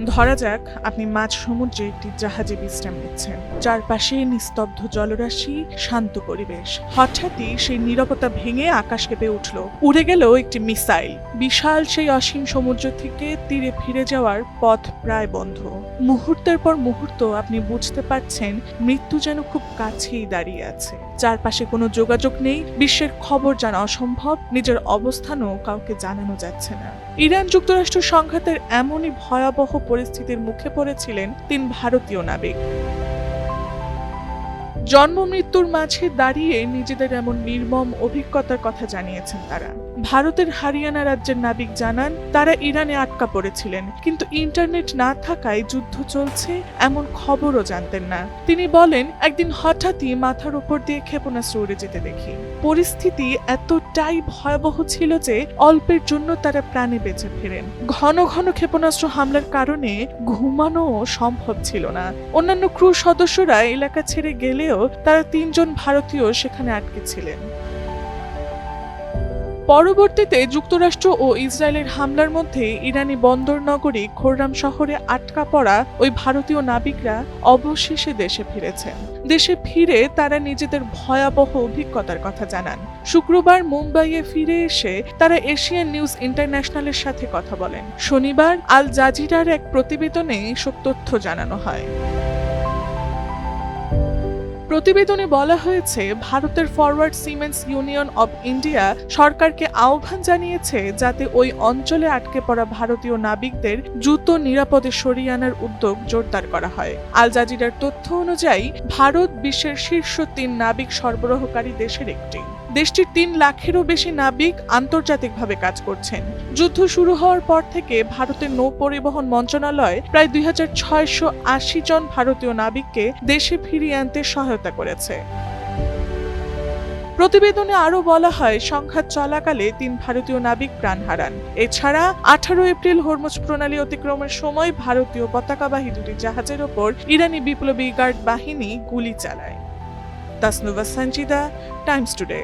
ধরা যাক আপনি মাঝ সমুদ্রে একটি জাহাজে বিশ্রাম নিচ্ছেন, চারপাশে নিস্তব্ধ জলরাশি, শান্ত পরিবেশ। হঠাৎই সেই নীরবতা ভেঙে আকাশ কেঁপে উঠল। উড়ে গেল একটি মিসাইল। বিশাল সেই অসীম সমুদ্র থেকে তীরে ফিরে যাওয়ার পথ প্রায় বন্ধ। মুহূর্তের পর মুহূর্ত আপনি বুঝতে পারছেন মৃত্যু যেন খুব কাছেই দাঁড়িয়ে আছে। চারপাশে কোনো যোগাযোগ নেই, বিশ্বের খবর জানা অসম্ভব, নিজের অবস্থানও কাউকে জানানো যাচ্ছে না। ইরান যুক্তরাষ্ট্র সংঘাতের এমনই ভয়াবহ পরিস্থিতির মুখে পড়েছিলেন 3 ভারতীয় নাবিক। জন্ম মৃত্যুর মাঝে দাঁড়িয়ে নিজেদের এমন নির্মম অভিজ্ঞতার কথা জানিয়েছেন তারা। ভারতের হরিয়ানা রাজ্যের নাবিক জানান, তারা ইরানে আটকা পড়েছিলেন, কিন্তু ইন্টারনেট না থাকায় যুদ্ধ চলছে এমন খবরও জানতেন না। তিনি বলেন, একদিন হঠাৎই মাথার উপর দিয়ে ক্ষেপণাস্ত্র উড়ে যেতে দেখি। পরিস্থিতি এতটাই ভয়াবহ ছিল যে অল্পের জন্য তারা প্রাণে বেঁচে ফেরেন। ঘন ঘন ক্ষেপণাস্ত্র হামলার কারণে ঘুমানো সম্ভব ছিল না। অন্যান্য ক্রু সদস্যরা এলাকা ছেড়ে গেলেও তারা 3 জন ভারতীয় সেখানে আটকে ছিলেন। পরবর্তীতে যুক্তরাষ্ট্র ও ইসরায়েলের হামলার মধ্যে ইরানি বন্দর নগরী খোররাম শহরে আটকা পড়া ওই ভারতীয় নাবিকরা অবশেষে দেশে ফিরেছেন। দেশে ফিরে তারা নিজেদের ভয়াবহ অভিজ্ঞতার কথা জানান। শুক্রবার মুম্বাইয়ে ফিরে এসে তারা এশিয়ান নিউজ ইন্টারন্যাশনালের সাথে কথা বলেন। শনিবার আল জাজিরার এক প্রতিবেদনে এসব তথ্য জানানো হয়। প্রতিবেদনে বলা হয়েছে, ভারতের forward cements union of India সরকারকে আহ্বান জানিয়েছে যাতে ওই অঞ্চলে আটকে পড়া ভারতীয় নাবিকদের দ্রুত নিরাপদে সরিয়ে আনার উদ্যোগ জোরদার করা হয়। আল জাজিরার তথ্য অনুযায়ী ভারত বিশ্বের শীর্ষ 3 নাবিক সরবরাহকারী দেশের একটি। দেশটির 3 লাখেরও বেশি নাবিক আন্তর্জাতিকভাবে কাজ করছেন। যুদ্ধ শুরু হওয়ার পর থেকে ভারতের নৌ পরিবহন মন্ত্রণালয় প্রায় 2680 জন ভারতীয় নাবিককে দেশে ফিরিয়ে আনতে সহায়তা করেছে। প্রতিবেদনে আরও বলা হয়, সংঘাত চলাকালে 3 ভারতীয় নাবিক প্রাণ হারান। এছাড়া 18 এপ্রিল হরমুজ প্রণালী অতিক্রমের সময় ভারতীয় পতাকাবাহী 2টি জাহাজের ওপর ইরানি বিপ্লবী গার্ড বাহিনী গুলি চালায়। Tasnuva Sanjida, Times today.